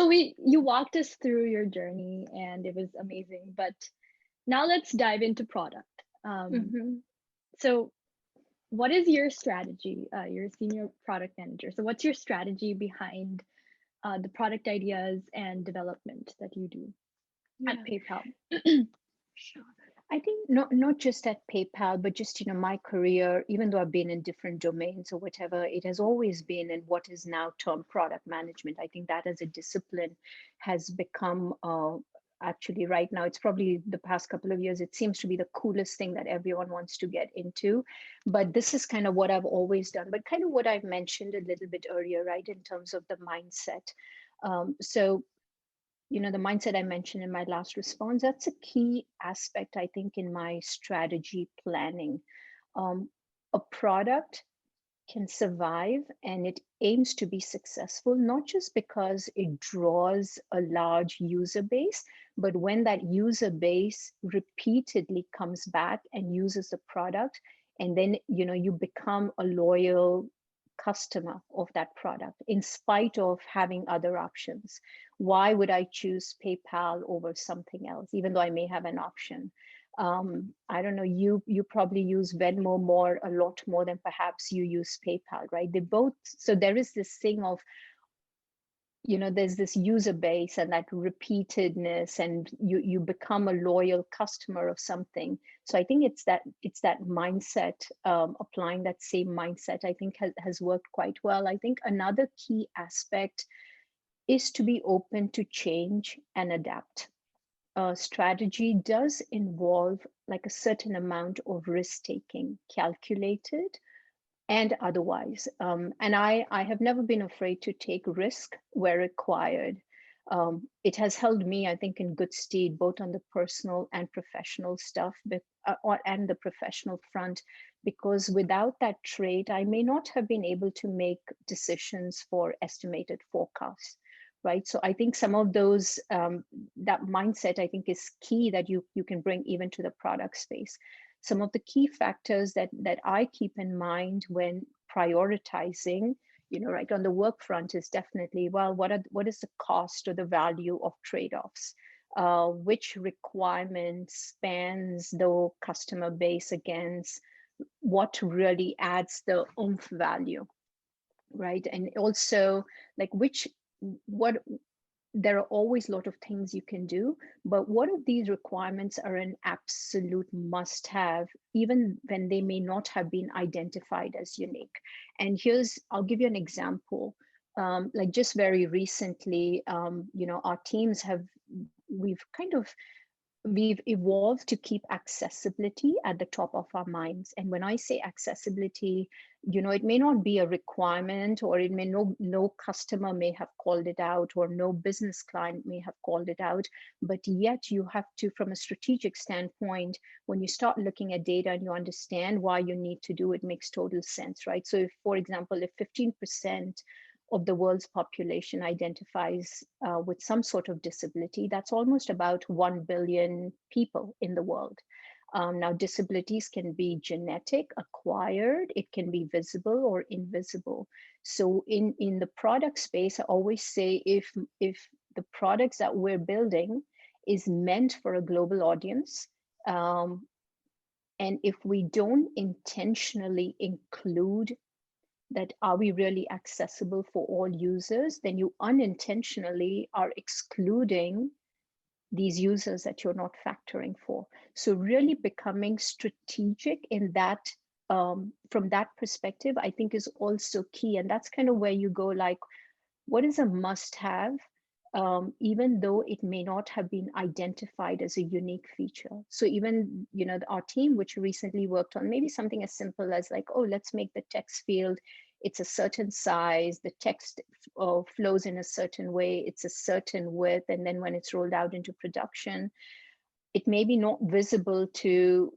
So you walked us through your journey and it was amazing. But now let's dive into product. Um, Mhm. so what is your strategy? You're a senior product manager. So what's your strategy behind the product ideas and development that you do at Yeah, PayPal? sure. I think not just at PayPal, but just my career, even though I've been in different domains or whatever, it has always been in what is now termed product management. I think that as a discipline has become actually right now, it's probably the past couple of years, it seems to be the coolest thing that everyone wants to get into. But this is kind of what I've always done, but kind of what I've mentioned a little bit earlier, right, in terms of the mindset. So the mindset I mentioned in my last response, that's a key aspect, I think, in my strategy planning. Um, a product can survive and it aims to be successful, not just because it draws a large user base, but when that user base repeatedly comes back and uses the product, and then you become a loyal customer of that product in spite of having other options. Why would I choose PayPal over something else, even though I may have an option? I don't know, you probably use Venmo more, a lot more than perhaps you use PayPal, right? They both, so there is this thing of, there's this user base and that repeatedness, and you become a loyal customer of something. So I think it's that mindset, applying that same mindset, I think has worked quite well. I think another key aspect is to be open to change and adapt. Strategy does involve like a certain amount of risk taking, calculated and otherwise. And I have never been afraid to take risk where required. It has held me, I think, in good stead, both on the personal and professional stuff, and the professional front, because without that trait, I may not have been able to make decisions for estimated forecasts. Right. So I think some of those, that mindset, I think, is key that you can bring even to the product space. Some of the key factors that I keep in mind when prioritizing, right on the work front, is definitely, well, what is the cost or the value of trade-offs? Which requirement spans the customer base against what really adds the oomph value, right? And also, like, what there are always a lot of things you can do, but what of these requirements are an absolute must have, even when they may not have been identified as unique? And I'll give you an example. Like just very recently, our teams we've evolved to keep accessibility at the top of our minds. And when I say accessibility, it may not be a requirement, or it may no customer may have called it out, or no business client may have called it out, but yet you have to, from a strategic standpoint, when you start looking at data and you understand why you need to do it, makes total sense, right? So if, for example, if 15% of the world's population identifies with some sort of disability, that's almost about 1 billion people in the world. Now, disabilities can be genetic, acquired, it can be visible or invisible. So in the product space, I always say, if the products that we're building is meant for a global audience, and if we don't intentionally include that, are we really accessible for all users, then you unintentionally are excluding these users that you're not factoring for. So really becoming strategic in that, from that perspective, I think is also key. And that's kind of where you go, like, what is a must have, even though it may not have been identified as a unique feature. So even, our team, which recently worked on maybe something as simple as like, oh, let's make the text field, it's a certain size, the text flows in a certain way, it's a certain width, and then when it's rolled out into production, it may be not visible to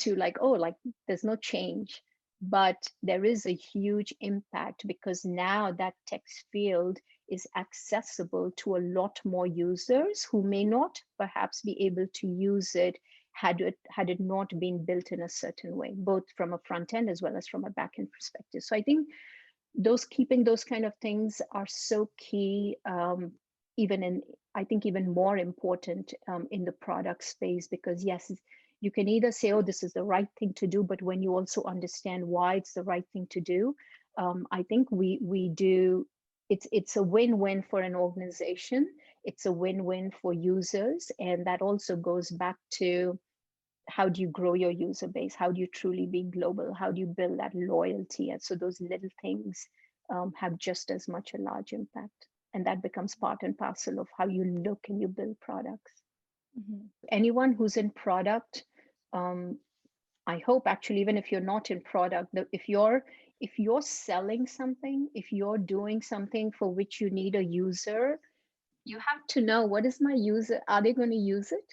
like, oh, like there's no change, but there is a huge impact, because now that text field is accessible to a lot more users who may not perhaps be able to use it had it not been built in a certain way, both from a front end as well as from a back end perspective. So I think keeping those kind of things are so key. even in, I think even more important in the product space, because yes, you can either say, oh, this is the right thing to do, but when you also understand why it's the right thing to do, I think we do, it's a win-win for an organization, it's a win-win for users, and that also goes back to how do you grow your user base? How do you truly be global? How do you build that loyalty? And so those little things have just as much a large impact. And that becomes part and parcel of how you look and you build products. Mm-hmm. Anyone who's in product, um, I hope actually, even if you're not in product, if you're selling something, if you're doing something for which you need a user, you have to know, what is my user? Are they going to use it?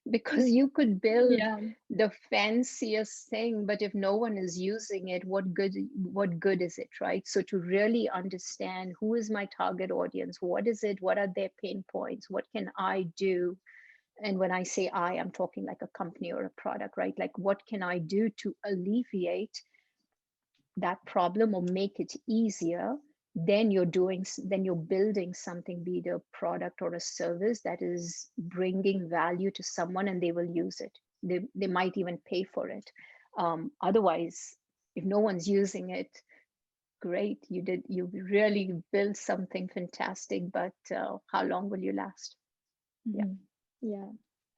Because you could build Yeah. the fanciest thing, but if no one is using it, what good is it, right? So to really understand, who is my target audience, what is it, what are their pain points, what can I do? And when I say I'm talking like a company or a product, right? Like, what can I do to alleviate that problem or make it easier? Then you're building something, be it a product or a service that is bringing value to someone, and they will use it. They might even pay for it. Otherwise, if no one's using it, great, you really built something fantastic, but how long will you last? Yeah. Mm-hmm. Yeah.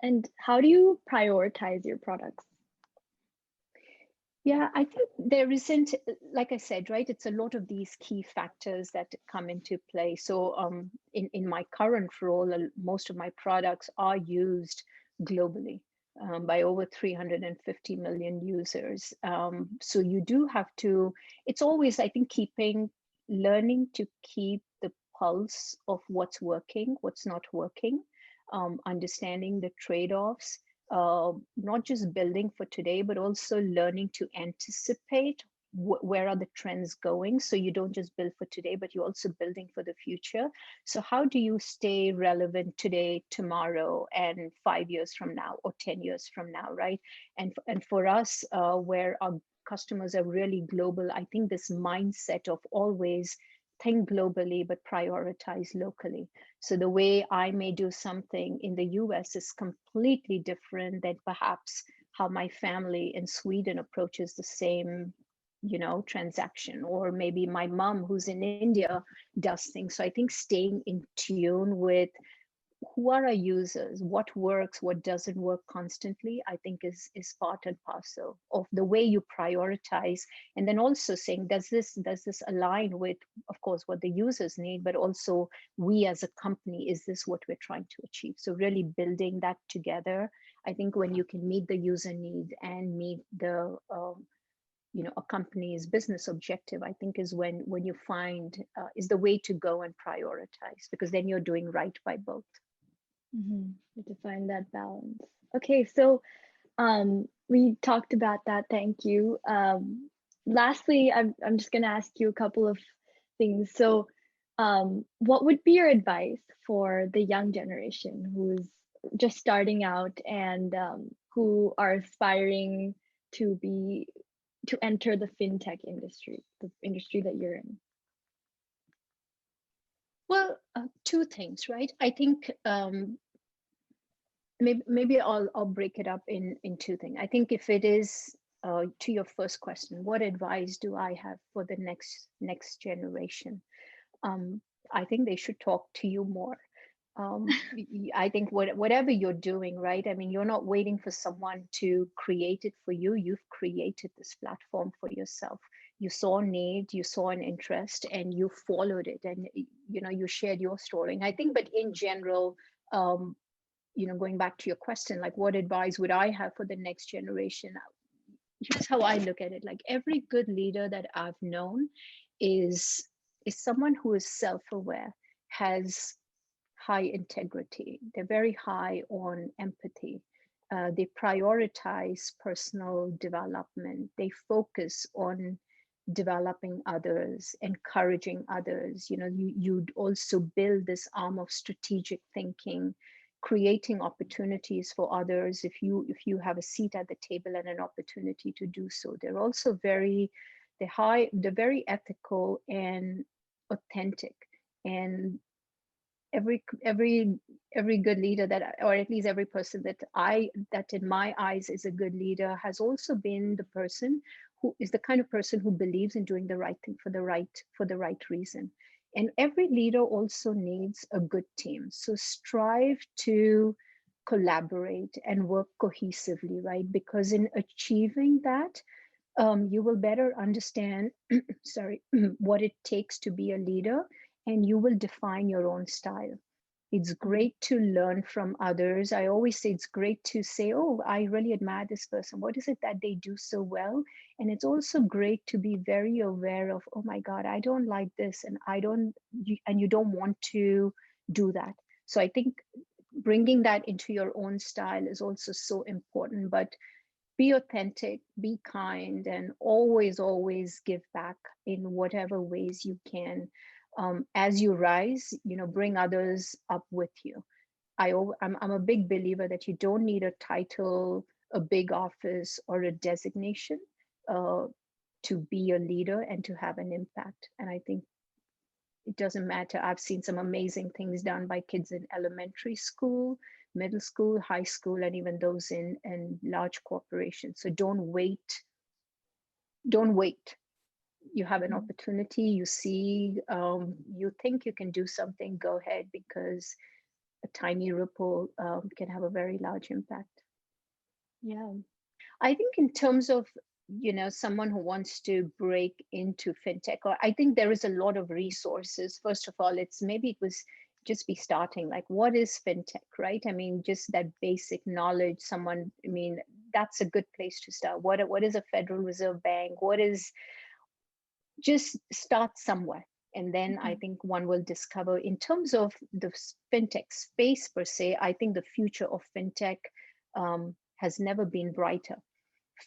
And how do you prioritize your products? Yeah, I think there isn't, like I said, right? It's a lot of these key factors that come into play. So, in my current role, most of my products are used globally by over 350 million users. So you do have to, it's always, I think, learning to keep the pulse of what's working, what's not working, understanding the trade-offs, not just building for today, but also learning to anticipate where are the trends going. So you don't just build for today, but you're also building for the future. So how do you stay relevant today, tomorrow, and 5 years from now, or 10 years from now, right? And for us, where our customers are really global, I think this mindset of always think globally but prioritize locally. So the way I may do something in the US is completely different than perhaps how my family in Sweden approaches the same, transaction, or maybe my mom who's in India does things. So I think staying in tune with who are our users, what works, what doesn't work constantly, I think is part and parcel of the way you prioritize. And then also saying, does this align with, of course, what the users need, but also we as a company, is this what we're trying to achieve? So really building that together. I think when you can meet the user need and meet the a company's business objective, I think is when you find is the way to go and prioritize, because then you're doing right by both. Mm-hmm. To find that balance. Okay, so we talked about that. Thank you. Lastly, I'm just gonna ask you a couple of things. So, what would be your advice for the young generation who's just starting out and who are aspiring to be to enter the fintech industry, the industry that you're in? Well, two things, right? I think maybe I'll break it up in two things. I think if it is to your first question, what advice do I have for the next generation? Um, I think they should talk to you more. I think whatever you're doing, right? I mean, you're not waiting for someone to create it for you. You've created this platform for yourself. You saw a need, you saw an interest, and you followed it, and you shared your story. And I think, but in general, um, going back to your question, like, what advice would I have for the next generation? Here's how I look at it. Like, every good leader that I've known is someone who is self-aware, has high integrity. They're very high on empathy. They prioritize personal development. They focus on developing others, encouraging others. You'd also build this arm of strategic thinking, creating opportunities for others if you have a seat at the table and an opportunity to do so. They're also they're very ethical and authentic. And every good leader that, or at least every person that in my eyes is a good leader, has also been the person who is the kind of person who believes in doing the right thing for the right reason. And every leader also needs a good team. So strive to collaborate and work cohesively, right? Because in achieving that, you will better understand, sorry, what it takes to be a leader, and you will define your own style. It's Mhm. great to learn from others. I always say it's great to say, oh, I really admire this person. What is it that they do so well? And it's also great to be very aware of, oh my God, I don't like this, and and you don't want to do that. So I think bringing that into your own style is also so important. But be authentic, be kind, and always give back in whatever ways you can. As you rise, bring others up with you. I'm a big believer that you don't need a title, a big office, or a designation uh, to be a leader and to have an impact. And I think it doesn't matter. I've seen some amazing things done by kids in elementary school, middle school, high school, and even those in large corporations. So don't wait. You have an Mhm. opportunity, you see, you think you can do something, go ahead, because a tiny ripple can have a very large impact. Yeah. I think in terms of, someone who wants to break into fintech, or I think there is a lot of resources. First of all, it was just be starting, like, what is fintech, right? I mean, just that basic knowledge, I mean, that's a good place to start. What is a Federal Reserve Bank? Just start somewhere. And then I Mhm. think one will discover, in terms of the fintech space per se, I think the future of fintech has never been brighter.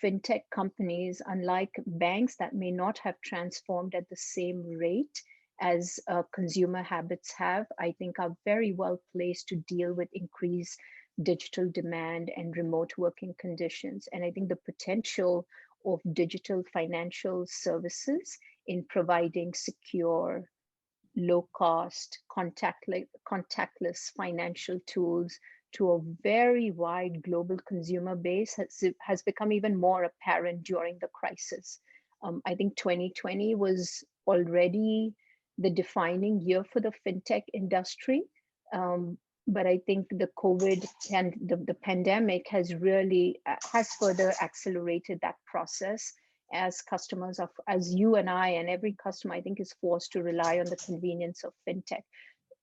Fintech companies, unlike banks that may not have transformed at the same rate as consumer habits have, I think are very well placed to deal with increased digital demand and remote working conditions. And I think the potential of digital financial services in providing secure, low cost, contactless financial tools to a very wide global consumer base has become even more apparent during the crisis. I think 2020 was already the defining year for the fintech industry. But I think the COVID and the pandemic has further accelerated that process, as customers of as you and I and every customer, I think, is forced to rely on the convenience of fintech.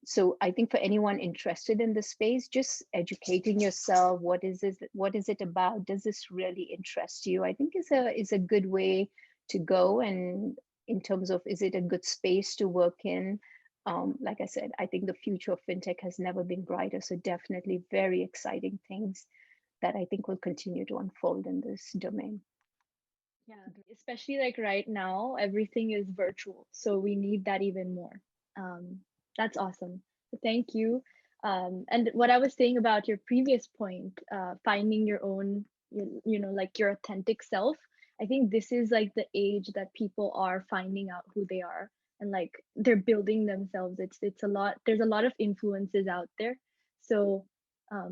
So I think for anyone interested in the space, just educating yourself, what is it about, does this really interest you, I think is a good way to go. And in terms of, is it a good space to work in, like I said, I think the future of fintech has never been brighter. So definitely very exciting things that I think will continue to unfold in this domain. Yeah, especially like right now, everything is virtual, so we need that even more. Um, that's awesome. So thank you. And what I was saying about your previous point, finding your own, like your authentic self. I think this is like the age that people are finding out who they are, and like they're building themselves. It's a lot. There's a lot of influences out there. So,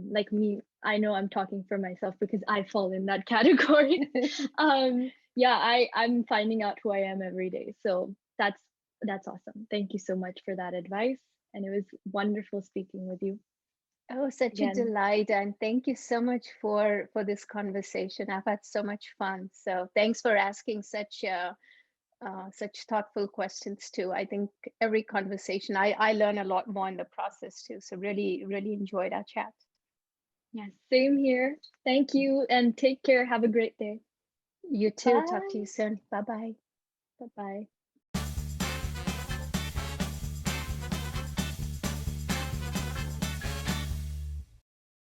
like me, I know I'm talking for myself because I fall in that category. Yeah, I'm finding out who I am every day. So that's awesome. Thank you so much for that advice, and it was wonderful speaking with you Oh, such a again. delight. And thank you so much for this conversation. I've had so much fun. So thanks for asking such thoughtful questions too. I think every conversation, I learn a lot more in the process too. So really enjoyed our chat. Yes, same here. Thank you and take care. Have a great day. You too. Talk to you Bye. soon. Bye bye. Bye bye.